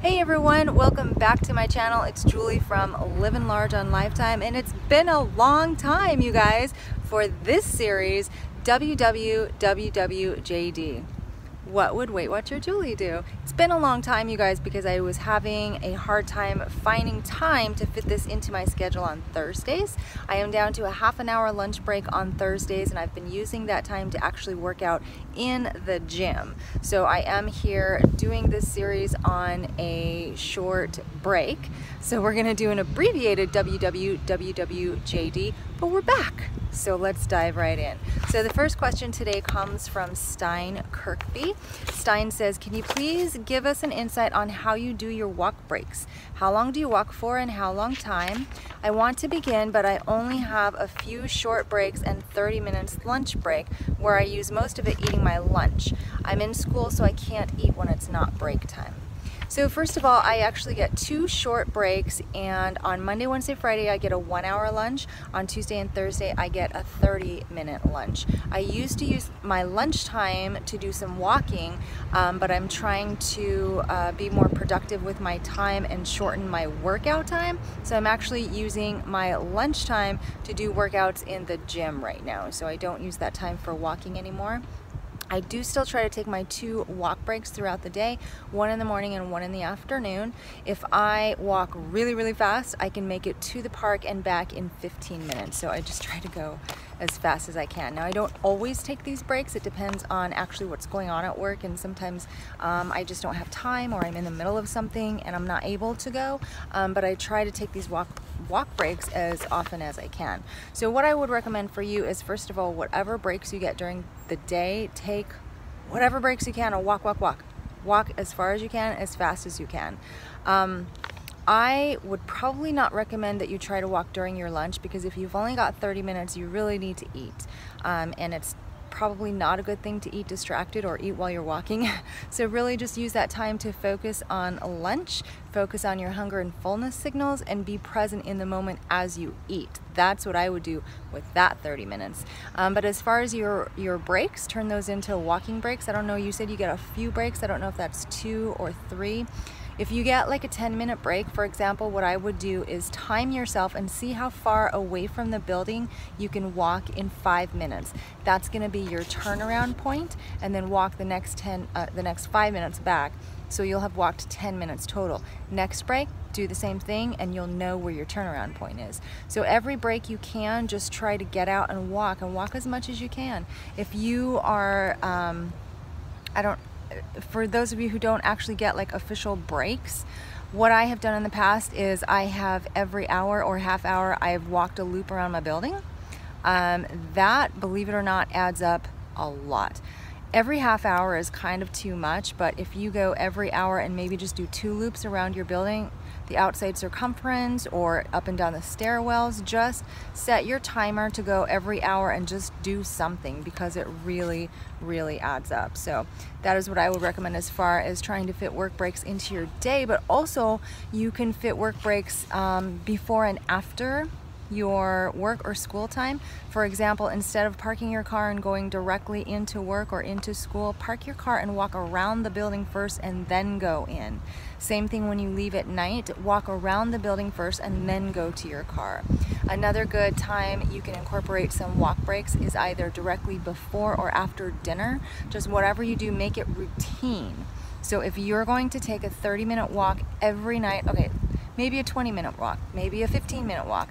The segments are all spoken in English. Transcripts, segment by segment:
Hey everyone, welcome back to my channel. It's Julie from Living Large on Lifetime, and it's been a long time, you guys, for this series, WWWWJD. What would Weight Watcher Julie do? It's been a long time, you guys, because I was having a hard time finding time to fit this into my schedule on Thursdays. I am down to a half an hour lunch break on Thursdays, and I've been using that time to actually work out in the gym. So I am here doing this series on a short break. So we're gonna do an abbreviated WWWWJD, but we're back. So let's dive right in. So the first question today comes from Stine Kirkeby. Stine says, can you please give us an insight on how you do your walk breaks? How long do you walk for and how long time? I want to begin, but I only have a few short breaks and 30 minutes lunch break where I use most of it eating my lunch. I'm in school, so I can't eat when it's not break time. So first of all, I actually get 2 short breaks, and on Monday, Wednesday, Friday, I get a 1-hour lunch. On Tuesday and Thursday, I get a 30-minute lunch. I used to use my lunchtime to do some walking, but I'm trying to be more productive with my time and shorten my workout time. So I'm actually using my lunchtime to do workouts in the gym right now. So I don't use that time for walking anymore. I do still try to take my 2 walk breaks throughout the day, 1 in the morning and 1 in the afternoon. If I walk really, really fast, I can make it to the park and back in 15 minutes. So I just try to go as fast as I can. Now, I don't always take these breaks. It depends on actually what's going on at work, and sometimes I just don't have time, or I'm in the middle of something and I'm not able to go. But I try to take these walk breaks as often as I can. So what I would recommend for you is, first of all, whatever breaks you get during the day, take whatever breaks you can and walk. Walk as far as you can, as fast as you can. I would probably not recommend that you try to walk during your lunch, because if you've only got 30 minutes, you really need to eat. And it's probably not a good thing to eat distracted or eat while you're walking. So really just use that time to focus on lunch, focus on your hunger and fullness signals, and be present in the moment as you eat. That's what I would do with that 30 minutes. But as far as your breaks, turn those into walking breaks. I don't know, you said you get a few breaks. I don't know if that's 2 or 3. If you get like a 10-minute break, for example, what I would do is time yourself and see how far away from the building you can walk in 5 minutes. That's going to be your turnaround point, and then walk the next 5 minutes back. So you'll have walked 10 minutes total. Next break, do the same thing, and you'll know where your turnaround point is. So every break you can, just try to get out and walk as much as you can. If you are, for those of you who don't actually get like official breaks, what I have done in the past is I have every hour or half hour, I have walked a loop around my building. That, believe it or not, adds up a lot. Every half hour is kind of too much, but if you go every hour and maybe just do 2 loops around your building, the outside circumference or up and down the stairwells, just set your timer to go every hour and just do something, because it really, really adds up. So that is what I would recommend as far as trying to fit work breaks into your day, but also you can fit work breaks before and after your work or school time. For example, instead of parking your car and going directly into work or into school, park your car and walk around the building first and then go in. Same thing when you leave at night, walk around the building first and then go to your car. Another good time you can incorporate some walk breaks is either directly before or after dinner. Just whatever you do, make it routine. So if you're going to take a 30-minute walk every night, okay, maybe a 20-minute walk, maybe a 15-minute walk,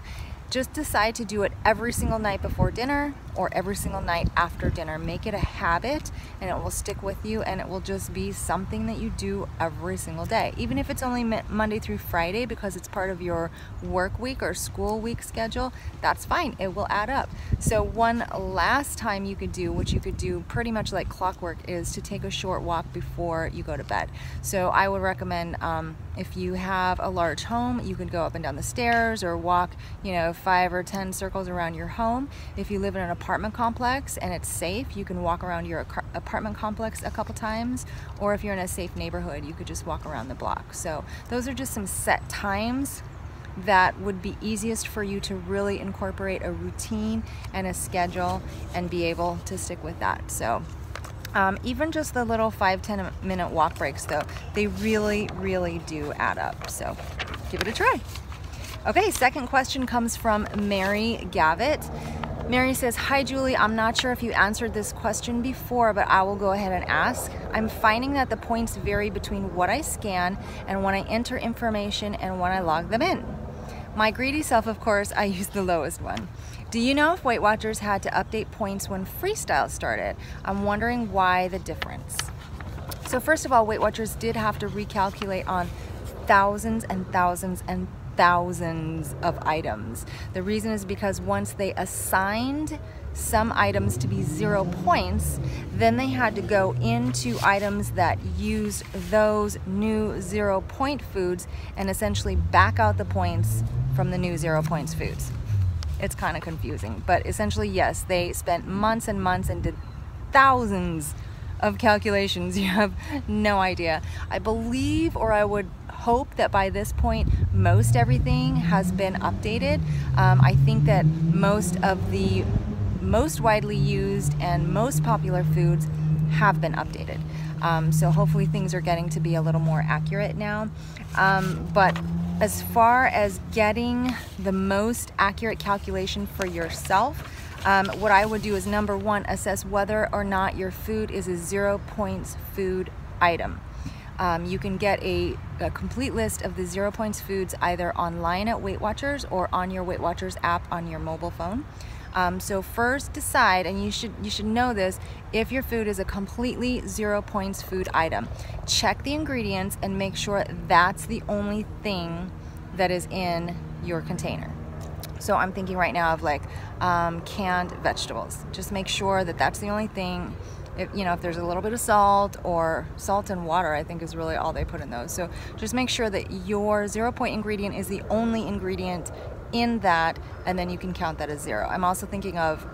just decide to do it every single night before dinner or every single night after dinner. Make it a habit, and it will stick with you, and it will just be something that you do every single day. Even if it's only Monday through Friday, because it's part of your work week or school week schedule, that's fine. It will add up. So one last time you could do, which you could do pretty much like clockwork, is to take a short walk before you go to bed. So I would recommend, if you have a large home, you could go up and down the stairs or walk, 5 or 10 circles around your home. If you live in an apartment complex and it's safe, you can walk around your apartment complex a couple times, or if you're in a safe neighborhood, you could just walk around the block. So those are just some set times that would be easiest for you to really incorporate a routine and a schedule and be able to stick with that. So Even just the little 5-10 minute walk breaks though, they really do add up. So give it a try. Okay, second question comes from Mary Gavitt. Mary says, "Hi Julie, I'm not sure if you answered this question before, but I will go ahead and ask. I'm finding that the points vary between what I scan and when I enter information and when I log them in. My greedy self, of course, I use the lowest one. Do you know if Weight Watchers had to update points when freestyle started? I'm wondering why the difference." So first of all, Weight Watchers did have to recalculate on thousands and thousands and thousands of items. The reason is because once they assigned some items to be 0 points, then they had to go into items that used those new 0 point foods and essentially back out the points from the new 0 points foods. It's kind of confusing, but essentially yes, they spent months and months and did thousands of calculations. You have no idea. I believe, or I would hope, that by this point most everything has been updated. I think that most of the most widely used and most popular foods have been updated. So hopefully things are getting to be a little more accurate now. But as far as getting the most accurate calculation for yourself, what I would do is, number one, assess whether or not your food is a 0 points food item. You can get a complete list of the 0 points foods either online at Weight Watchers or on your Weight Watchers app on your mobile phone. So first decide, and you should know this, if your food is a completely 0 points food item. Check the ingredients and make sure that's the only thing that is in your container. So I'm thinking right now of like canned vegetables. Just make sure that that's the only thing. If there's a little bit of salt, or salt and water, I think is really all they put in those. So just make sure that your 0 point ingredient is the only ingredient in that, and then you can count that as 0. I'm also thinking of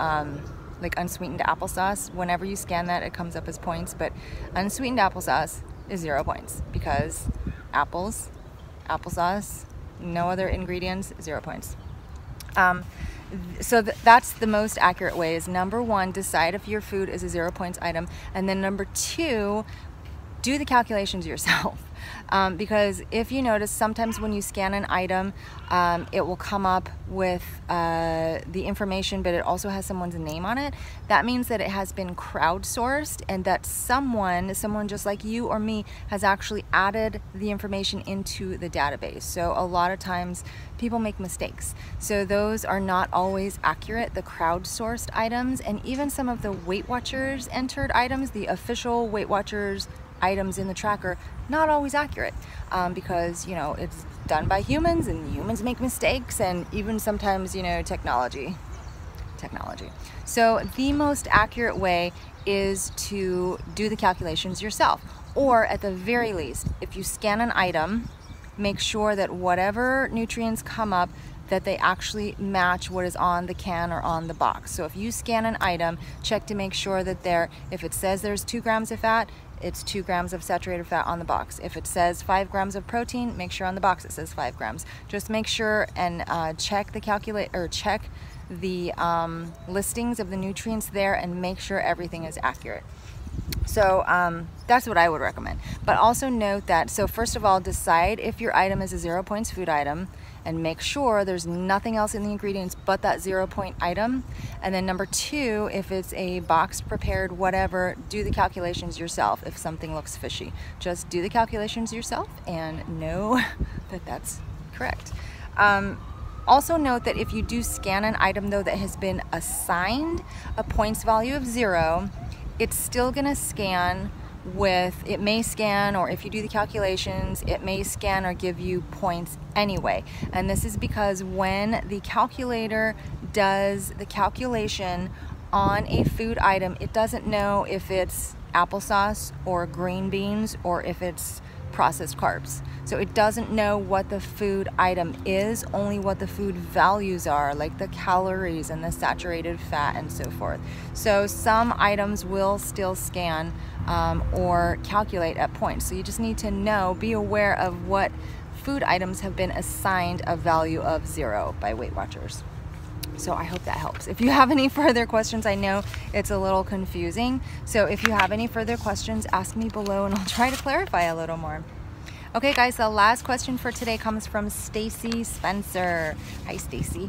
like unsweetened applesauce. Whenever you scan that, it comes up as points, but unsweetened applesauce is 0 points because apples, applesauce, no other ingredients, 0 points. So that's the most accurate way, is number one, decide if your food is a 0 points item, and then number two, do the calculations yourself. Because if you notice, sometimes when you scan an item, it will come up with the information, but it also has someone's name on it. That means that it has been crowdsourced, and that someone just like you or me has actually added the information into the database. So a lot of times people make mistakes. So those are not always accurate, the crowdsourced items, and even some of the Weight Watchers entered items, the official Weight Watchers items in the tracker, not always accurate, because it's done by humans, and humans make mistakes, and even sometimes technology. So the most accurate way is to do the calculations yourself, or at the very least, if you scan an item, make sure that whatever nutrients come up, that they actually match what is on the can or on the box. So if you scan an item, check to make sure that if it says there's 2 grams of fat, it's 2 grams of saturated fat on the box. If it says 5 grams of protein, make sure on the box it says 5 grams. Just make sure and check the listings of the nutrients there, and make sure everything is accurate. So that's what I would recommend. But also note that, so first of all, decide if your item is a 0 points food item, and make sure there's nothing else in the ingredients but that 0 point item. And then number two, if it's a boxed, prepared, whatever, do the calculations yourself. If something looks fishy, just do the calculations yourself and know that that's correct. Also note that if you do scan an item though that has been assigned a points value of 0, it's still gonna scan it may scan, or if you do the calculations, it may scan or give you points anyway. And this is because when the calculator does the calculation on a food item, it doesn't know if it's applesauce or green beans or if it's processed carbs. So it doesn't know what the food item is, only what the food values are, like the calories and the saturated fat and so forth. So some items will still scan or calculate at points. So you just need to be aware of what food items have been assigned a value of 0 by Weight Watchers. So I hope that helps. If you have any further questions, I know it's a little confusing. So if you have any further questions, ask me below and I'll try to clarify a little more. Okay guys, the last question for today comes from Stacey Spencer. Hi Stacey.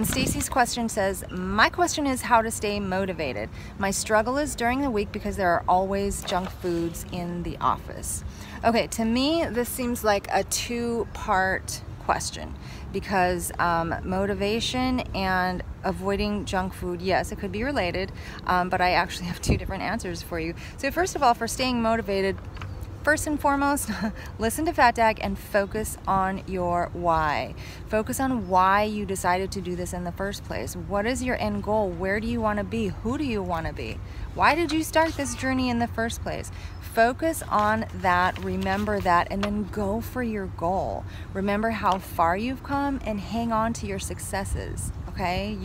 Stacey's question says, my question is how to stay motivated. My struggle is during the week because there are always junk foods in the office. Okay, to me, this seems like a two-part question because motivation and avoiding junk food, yes, it could be related, but I actually have two different answers for you. So first of all, for staying motivated, first and foremost, listen to Fat Dag and focus on your why. Focus on why you decided to do this in the first place. What is your end goal? Where do you want to be? Who do you want to be? Why did you start this journey in the first place? Focus on that, remember that, and then go for your goal. Remember how far you've come and hang on to your successes, okay?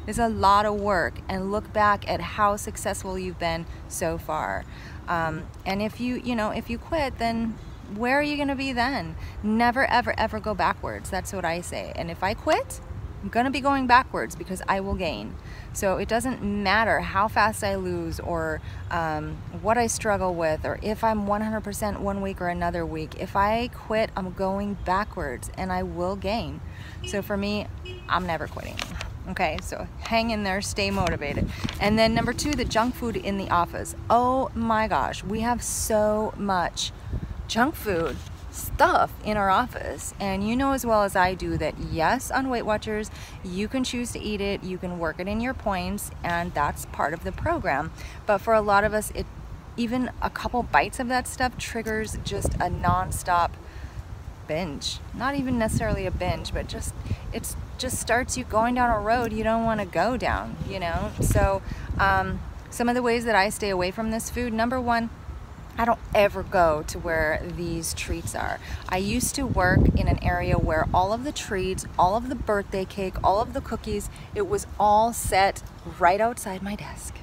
It's a lot of work, and look back at how successful you've been so far. And if you quit, then where are you going to be then? Never, ever, ever go backwards. That's what I say. And if I quit, I'm going to be going backwards because I will gain. So it doesn't matter how fast I lose or what I struggle with or if I'm 100% one week or another week. If I quit, I'm going backwards and I will gain. So for me, I'm never quitting. Okay, so hang in there, stay motivated. And then number two, the junk food in the office. Oh my gosh, we have so much junk food stuff in our office. And you know as well as I do that yes, on Weight Watchers, you can choose to eat it, you can work it in your points, and that's part of the program. But for a lot of us, even a couple bites of that stuff triggers just a non-stop binge. Not even necessarily a binge, but it just starts you going down a road you don't want to go down, you know? So some of the ways that I stay away from this food, number one, I don't ever go to where these treats are. I used to work in an area where all of the treats, all of the birthday cake, all of the cookies, it was all set right outside my desk.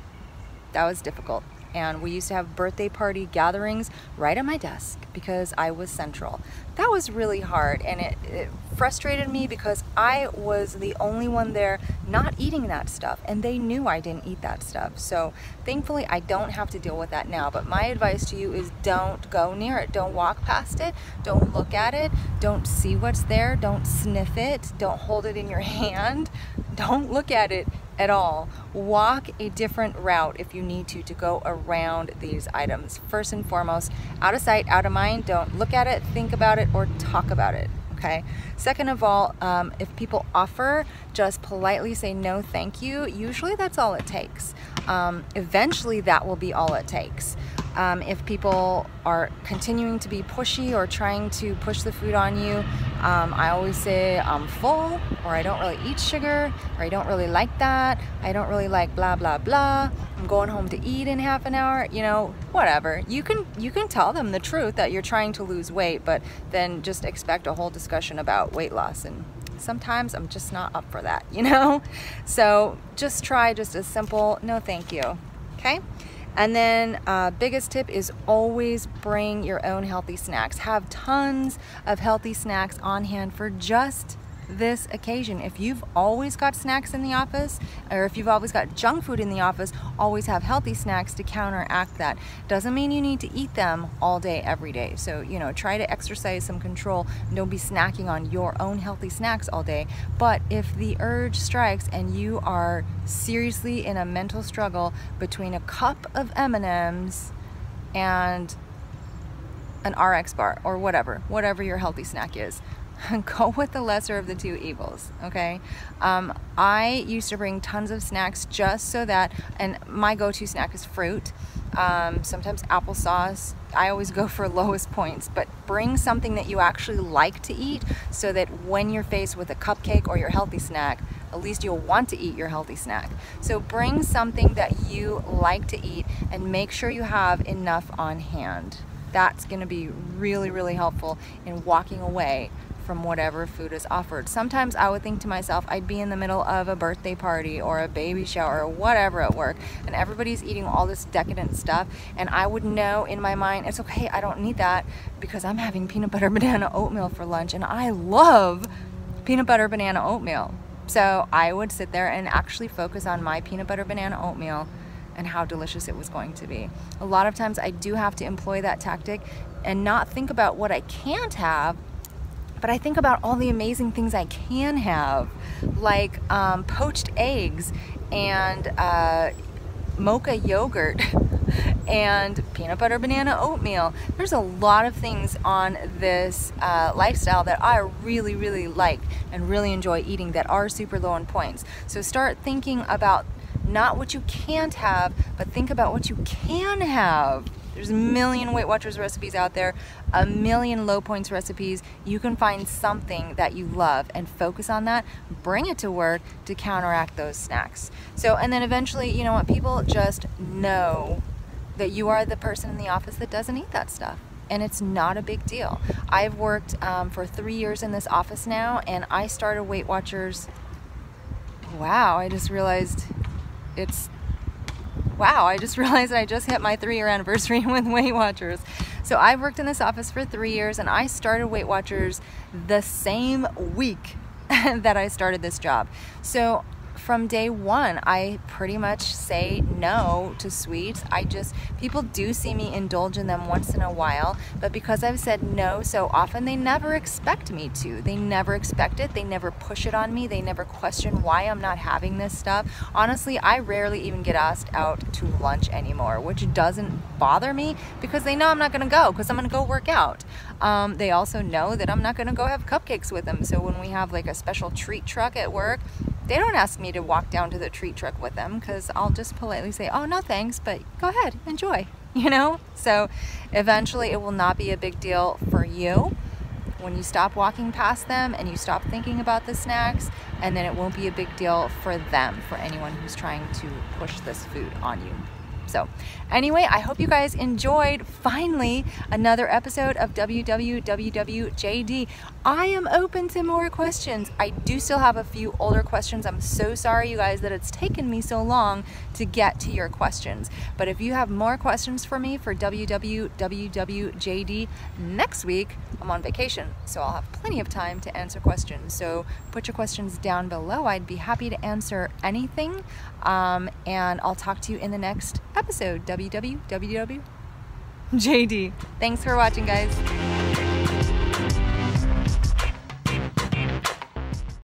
That was difficult. And we used to have birthday party gatherings right at my desk because I was central. That was really hard, and it frustrated me because I was the only one there not eating that stuff, and they knew I didn't eat that stuff. So thankfully I don't have to deal with that now, but my advice to you is don't go near it. Don't walk past it. Don't look at it. Don't see what's there. Don't sniff it. Don't hold it in your hand. Don't look at it at all. Walk a different route if you need to go around these items. First and foremost, out of sight, out of mind. Don't look at it, think about it, or talk about it. Okay. Second of all, if people offer, just politely say no thank you. Usually that's all it takes. Eventually that will be all it takes. If people are continuing to be pushy or trying to push the food on you, I always say I'm full, or I don't really eat sugar, or I don't really like that, I don't really like blah blah blah, I'm going home to eat in half an hour, you know, whatever. You can tell them the truth that you're trying to lose weight, but then just expect a whole discussion about weight loss, and sometimes I'm just not up for that, you know? So just try just a simple no thank you, okay? And then biggest tip is always bring your own healthy snacks. Have tons of healthy snacks on hand for just this occasion. If you've always got snacks in the office, or if you've always got junk food in the office, always have healthy snacks to counteract that. Doesn't mean you need to eat them all day, every day. So, you know, try to exercise some control. Don't be snacking on your own healthy snacks all day. But if the urge strikes and you are seriously in a mental struggle between a cup of M&Ms and an RX bar or whatever your healthy snack is, go with the lesser of the two evils, okay? I used to bring tons of snacks just so that, and my go-to snack is fruit, sometimes applesauce. I always go for lowest points, but bring something that you actually like to eat so that when you're faced with a cupcake or your healthy snack, at least you'll want to eat your healthy snack. So bring something that you like to eat and make sure you have enough on hand. That's gonna be really, really helpful in walking away from whatever food is offered. Sometimes I would think to myself, I'd be in the middle of a birthday party or a baby shower or whatever at work, and everybody's eating all this decadent stuff, and I would know in my mind, it's okay, I don't need that because I'm having peanut butter banana oatmeal for lunch, and I love peanut butter banana oatmeal. So I would sit there and actually focus on my peanut butter banana oatmeal and how delicious it was going to be. A lot of times I do have to employ that tactic and not think about what I can't have, but I think about all the amazing things I can have, like poached eggs and mocha yogurt and peanut butter banana oatmeal. There's a lot of things on this lifestyle that I really, really like and really enjoy eating that are super low in points. So start thinking about not what you can't have, but think about what you can have. There's a million Weight Watchers recipes out there, a million low points recipes. You can find something that you love and focus on that, bring it to work to counteract those snacks. So, and then eventually, you know what, people just know that you are the person in the office that doesn't eat that stuff. And it's not a big deal. I've worked for 3 years in this office now, and I started Weight Watchers. Wow, I just realized I just hit my 3-year anniversary with Weight Watchers. So I've worked in this office for 3 years, and I started Weight Watchers the same week that I started this job. So from day one, I pretty much say no to sweets. People do see me indulge in them once in a while, but because I've said no so often, they never expect me to. They never expect it. They never push it on me. They never question why I'm not having this stuff. Honestly, I rarely even get asked out to lunch anymore, which doesn't bother me because they know I'm not gonna go because I'm gonna go work out. They also know that I'm not gonna go have cupcakes with them. So when we have like a special treat truck at work, they don't ask me to walk down to the treat truck with them because I'll just politely say, oh, no thanks, but go ahead, enjoy, you know? So eventually it will not be a big deal for you when you stop walking past them and you stop thinking about the snacks, and then it won't be a big deal for them, for anyone who's trying to push this food on you. So anyway, I hope you guys enjoyed finally another episode of WWWWJD. I am open to more questions. I do still have a few older questions. I'm so sorry, you guys, that it's taken me so long to get to your questions. But if you have more questions for me for WWWWJD next week, I'm on vacation, so I'll have plenty of time to answer questions. So put your questions down below. I'd be happy to answer anything. And I'll talk to you in the next episode, WWWWJD. Thanks for watching, guys.